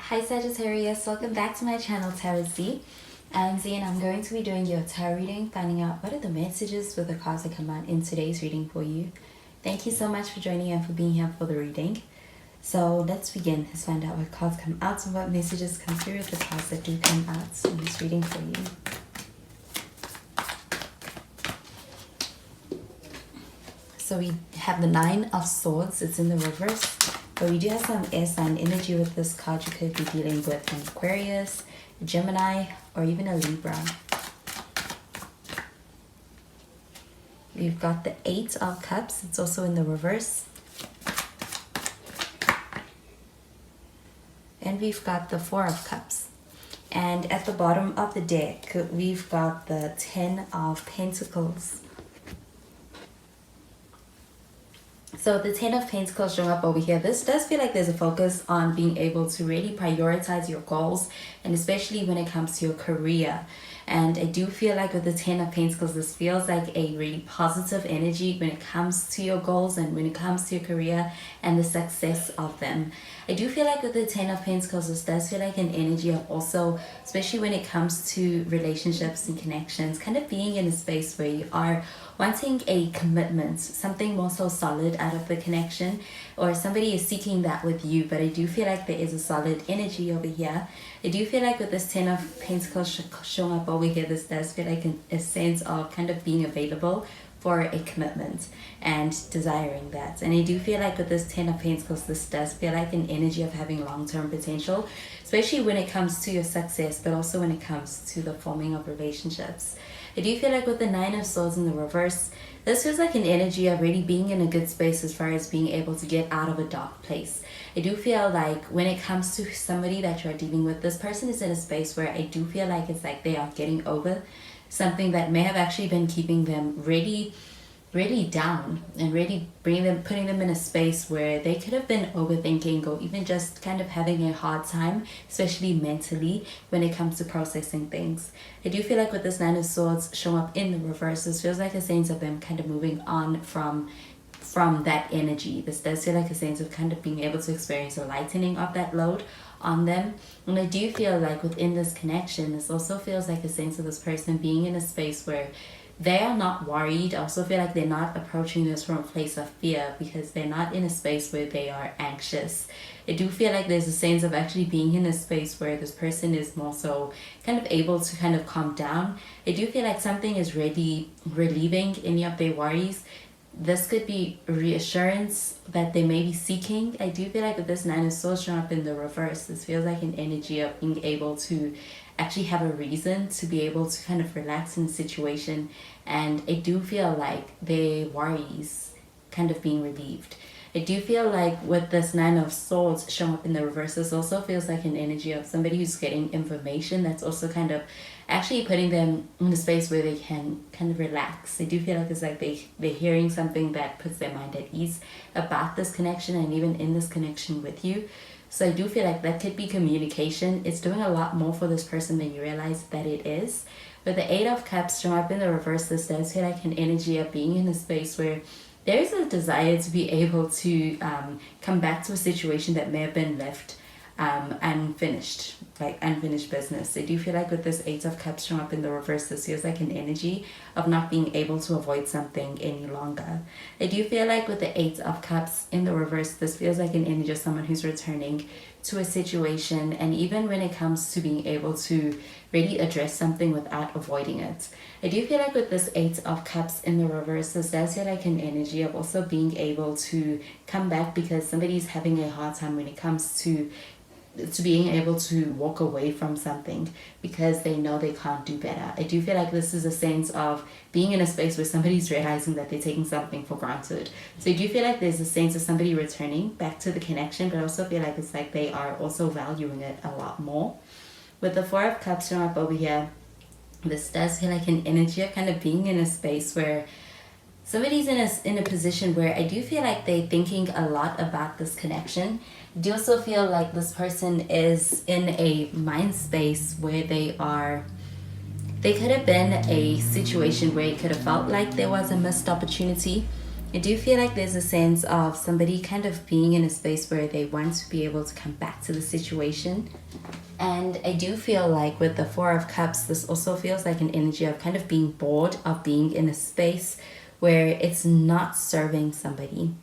Hi Sagittarius, welcome back to my channel Tarot Z. I'm Z and I'm going to be doing your tarot reading, finding out what are the messages for the cards that come out in today's reading for you. Thank you so much for joining and for being here for the reading. So let's begin. Let's find out what cards come out and what messages come through with the cards that do come out in this reading for you. So we have the Nine of Swords. It's in the reverse. But we do have some air sign energy with this card. You could be dealing with an Aquarius, a Gemini, or even a Libra. We've got the Eight of Cups. It's also in the reverse. And we've got the Four of Cups. And at the bottom of the deck, we've got the Ten of Pentacles. So the Ten of Pentacles showing up over here. This does feel like there's a focus on being able to really prioritize your goals, and especially when it comes to your career. And I do feel like with the Ten of Pentacles, this feels like a really positive energy when it comes to your goals and when it comes to your career and the success of them. I do feel like with the Ten of Pentacles, this does feel like an energy of also, especially when it comes to relationships and connections, kind of being in a space where you are wanting a commitment, something more so solid out of the connection, or somebody is seeking that with you. But I do feel like there is a solid energy over here. I do feel like with this Ten of Pentacles showing up over here, this does feel like a sense of kind of being available for a commitment and desiring that. And I do feel like with this Ten of Pentacles, this does feel like an energy of having long-term potential, especially when it comes to your success, but also when it comes to the forming of relationships. I do feel like with the Nine of Swords in the reverse, this feels like an energy of really being in a good space as far as being able to get out of a dark place. I do feel like when it comes to somebody that you're dealing with, this person is in a space where I do feel like it's like they are getting over something that may have actually been keeping them really down and really putting them in a space where they could have been overthinking or even just kind of having a hard time, especially mentally, when it comes to processing things. I do feel like with this Nine of Swords showing up in the reverse, this feels like a sense of them kind of moving on from that energy. This does feel like a sense of kind of being able to experience a lightening of that load on them. And I do feel like within this connection, this also feels like a sense of this person being in a space where they are not worried. I also feel like they're not approaching this from a place of fear because they're not in a space where they are anxious. I do feel like there's a sense of actually being in a space where this person is more so kind of able to kind of calm down. I do feel like something is really relieving any of their worries. This could be reassurance that they may be seeking. I do feel like with this Nine of Swords showing up in the reverse, this feels like an energy of being able to actually have a reason to be able to kind of relax in the situation. And I do feel like their worries kind of being relieved. I do feel like with this Nine of Swords showing up in the reverse, this also feels like an energy of somebody who's getting information that's also kind of actually putting them in a space where they can kind of relax. I do feel like it's like they're hearing something that puts their mind at ease about this connection and even in this connection with you. So I do feel like that could be communication. It's doing a lot more for this person than you realize that it is. With the Eight of Cups showing up in the reverse, this does feel like an energy of being in a space where there is a desire to be able to come back to a situation that may have been left unfinished, like unfinished business. I do feel like with this Eight of Cups showing up in the reverse, this feels like an energy of not being able to avoid something any longer. I do feel like with the Eight of Cups in the reverse, this feels like an energy of someone who's returning to a situation, and even when it comes to being able to really address something without avoiding it. I do feel like with this Eight of Cups in the reverse, this does feel like an energy of also being able to come back because somebody's having a hard time when it comes to being able to walk away from something because they know they can't do better. I do feel like this is a sense of being in a space where somebody's realizing that they're taking something for granted. So I do feel like there's a sense of somebody returning back to the connection, but I also feel like it's like they are also valuing it a lot more. With the Four of Cups showing up over here, this does feel like an energy of kind of being in a space where somebody's in a position where I do feel like they're thinking a lot about this connection. I do also feel like this person is in a mind space where they could have been a situation where it could have felt like there was a missed opportunity, I do feel like there's a sense of somebody kind of being in a space where they want to be able to come back to the situation. And I do feel like with the Four of Cups, this also feels like an energy of kind of being bored of being in a space where it's not serving somebody.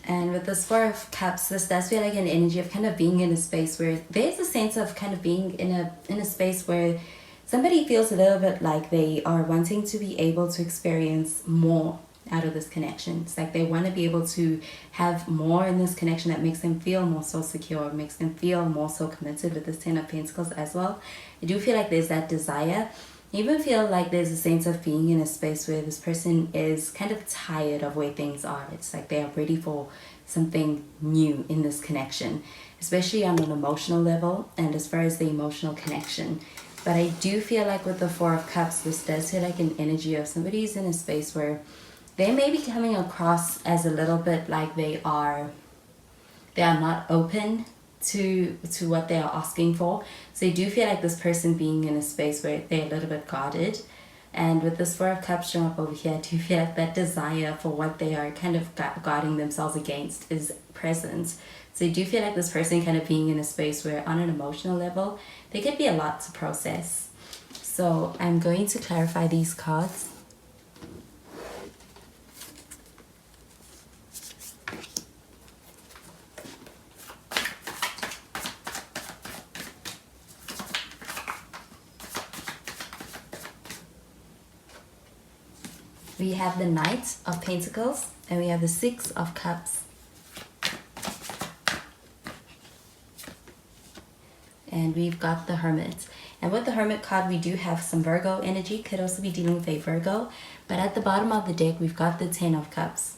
And with this Four of Cups, this does feel like an energy of kind of being in a space where there's a sense of kind of being in a space where somebody feels a little bit like they are wanting to be able to experience more out of this connection. It's like they want to be able to have more in this connection that makes them feel more so secure, makes them feel more so committed with this Ten of Pentacles as well. I do feel like there's that desire. I even feel like there's a sense of being in a space where this person is kind of tired of where things are. It's like they are ready for something new in this connection, especially on an emotional level and as far as the emotional connection. But I do feel like with the Four of Cups, this does feel like an energy of somebody's in a space where they may be coming across as a little bit like they are not open to what they are asking for. So I do feel like this person being in a space where they're a little bit guarded. And with this Four of Cups showing up over here, I do feel like that desire for what they are kind of guarding themselves against is present. So I do feel like this person kind of being in a space where on an emotional level, there could be a lot to process. So I'm going to clarify these cards. We have the Knight of Pentacles and we have the Six of Cups. And we've got the Hermit. And with the Hermit card, we do have some Virgo energy. Could also be dealing with a Virgo. But at the bottom of the deck, we've got the Ten of Cups.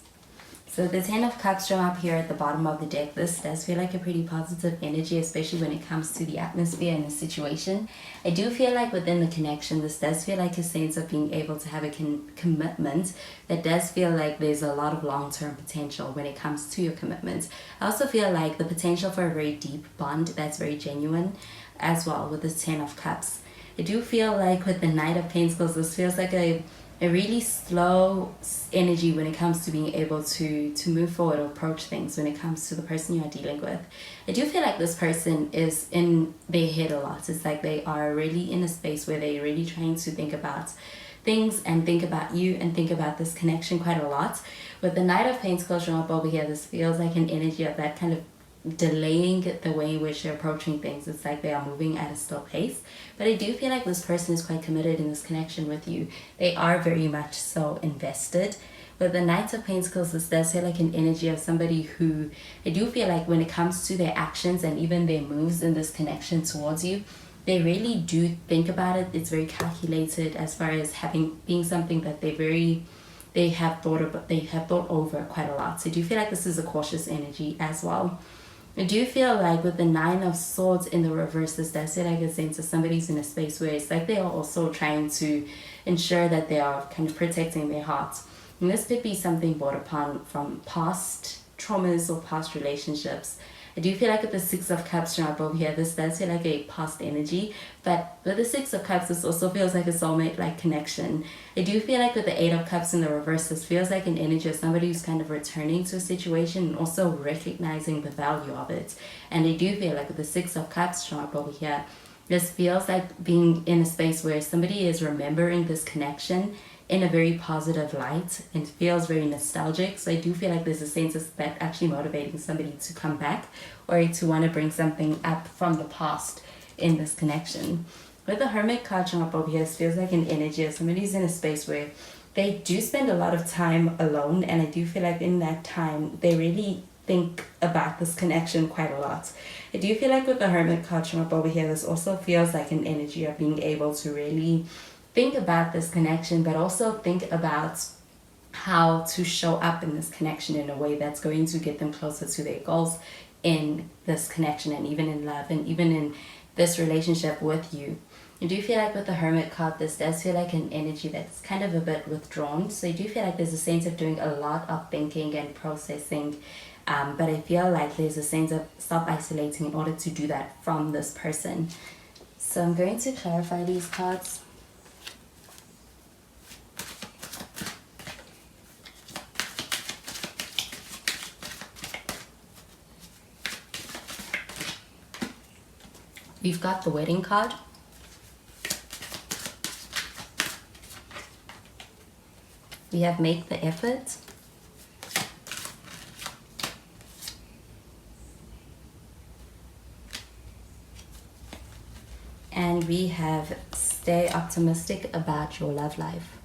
So the Ten of Cups show up here at the bottom of the deck. This does feel like a pretty positive energy, especially when it comes to the atmosphere and the situation. I do feel like within the connection, this does feel like a sense of being able to have a commitment that does feel like there's a lot of long-term potential when it comes to your commitment. I also feel like the potential for a very deep bond that's very genuine as well with this Ten of Cups. I do feel like with the Knight of Pentacles, this feels like a really slow energy when it comes to being able to move forward or approach things when it comes to the person you are dealing with. I do feel like this person is in their head a lot. It's like they are really in a space where they're really trying to think about things and think about you and think about this connection quite a lot. With the Knight of Pentacles showing up over here, this feels like an energy of that kind of delaying the way in which they're approaching things. It's like they are moving at a slow pace. But I do feel like this person is quite committed in this connection with you. They are very much so invested. With the Knight of Pentacles, this does feel like an energy of somebody who, I do feel like when it comes to their actions and even their moves in this connection towards you, they really do think about it. It's very calculated as far as being something that they have thought over quite a lot. So I do feel like this is a cautious energy as well. I do feel like with the Nine of Swords in the reverse, this does feel like a sense of somebody's in a space where it's like they are also trying to ensure that they are kind of protecting their hearts. And this could be something brought upon from past traumas or past relationships. I do feel like with the Six of Cups showing up over here, this does feel like a past energy. But with the Six of Cups, this also feels like a soulmate-like connection. I do feel like with the Eight of Cups in the reverse, this feels like an energy of somebody who's kind of returning to a situation and also recognizing the value of it. And I do feel like with the Six of Cups showing up over here, this feels like being in a space where somebody is remembering this connection in a very positive light and feels very nostalgic. So I do feel like there's a sense of that actually motivating somebody to come back or to want to bring something up from the past in this connection. With the Hermit card showing up over here, it feels like an energy of somebody's in a space where they do spend a lot of time alone, and I do feel like in that time they really think about this connection quite a lot. I do feel like with the Hermit card showing up over here, this also feels like an energy of being able to really think about this connection, but also think about how to show up in this connection in a way that's going to get them closer to their goals in this connection and even in love and even in this relationship with you. I do feel like with the Hermit card, this does feel like an energy that's kind of a bit withdrawn. So I do feel like there's a sense of doing a lot of thinking and processing, but I feel like there's a sense of self-isolating in order to do that from this person. So I'm going to clarify these cards. We've got the wedding card. We have make the effort. And we have stay optimistic about your love life.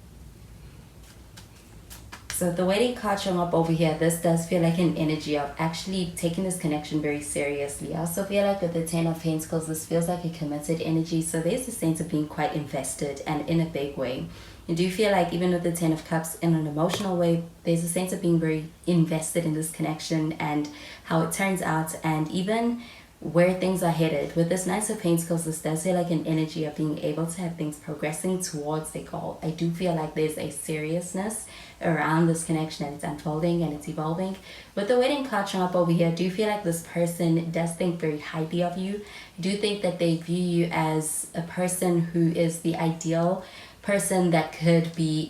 So the wedding card showing up over here, this does feel like an energy of actually taking this connection very seriously. I also feel like with the Ten of Pentacles, this feels like a committed energy. So there's a sense of being quite invested and in a big way. You do feel like even with the Ten of Cups in an emotional way, there's a sense of being very invested in this connection and how it turns out, and even where things are headed. With this Knight of Pentacles, this does feel like an energy of being able to have things progressing towards a goal. I do feel like there's a seriousness around this connection and it's unfolding and it's evolving. With the wedding card showing up over here, I do feel like this person does think very highly of you. I do think that they view you as a person who is the ideal person that could be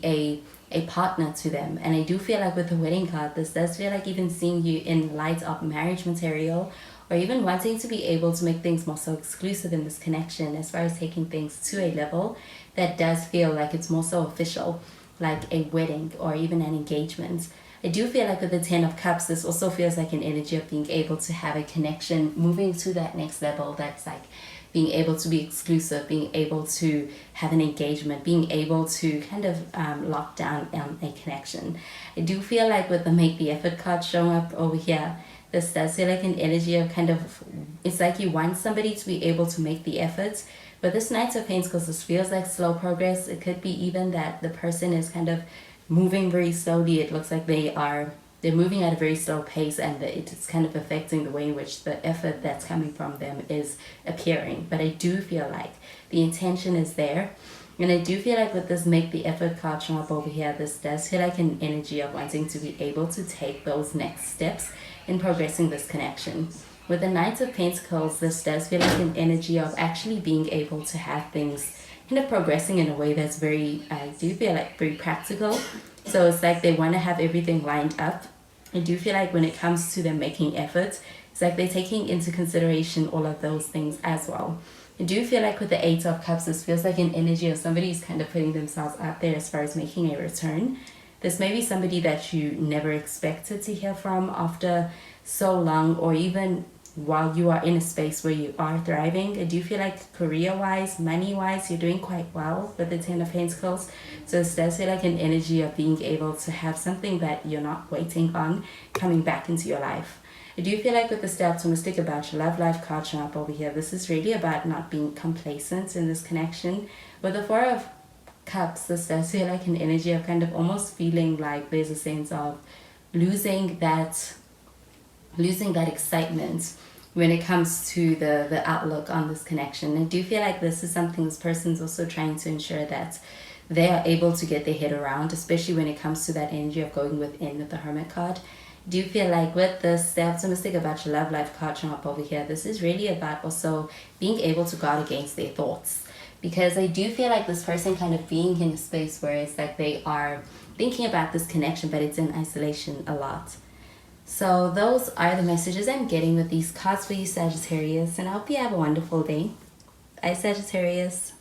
a partner to them. And I do feel like with the wedding card, this does feel like even seeing you in light of marriage material, or even wanting to be able to make things more so exclusive in this connection, as far as taking things to a level that does feel like it's more so official, like a wedding or even an engagement. I do feel like with the Ten of Cups, this also feels like an energy of being able to have a connection, moving to that next level, that's like being able to be exclusive, being able to have an engagement, being able to kind of lock down a connection. I do feel like with the Make the Effort card showing up over here, this does feel like an energy of kind of, it's like you want somebody to be able to make the effort. But this Knight of Pentacles, this feels like slow progress. It could be even that the person is kind of moving very slowly. It looks like they're moving at a very slow pace, and it's kind of affecting the way in which the effort that's coming from them is appearing. But I do feel like the intention is there. And I do feel like with this Make the Effort card showing up over here, this does feel like an energy of wanting to be able to take those next steps in progressing this connection. With the Knight of Pentacles, this does feel like an energy of actually being able to have things kind of progressing in a way that's very, I do feel like very practical. So it's like they want to have everything lined up. I do feel like when it comes to them making efforts, it's like they're taking into consideration all of those things as well. I do feel like with the Eight of Cups, this feels like an energy of somebody who's kind of putting themselves out there as far as making a return. This may be somebody that you never expected to hear from after so long, or even while you are in a space where you are thriving. I do feel like career-wise, money-wise, you're doing quite well with the Ten of Pentacles. So it does feel like an energy of being able to have something that you're not waiting on coming back into your life. I do feel like with the Stay Optimistic about your love life card showing up over here, this is really about not being complacent in this connection. With the Four of Cups, this does feel like an energy of kind of almost feeling like there's a sense of losing that excitement when it comes to the outlook on this connection. I do feel like this is something this person's also trying to ensure that they are able to get their head around, especially when it comes to that energy of going within with the Hermit card. I do feel like with this Stay Optimistic about your love life card showing up over here, this is really about also being able to guard against their thoughts. Because I do feel like this person kind of being in a space where it's like they are thinking about this connection, but it's in isolation a lot. So those are the messages I'm getting with these cards for you, Sagittarius, and I hope you have a wonderful day. Bye, Sagittarius.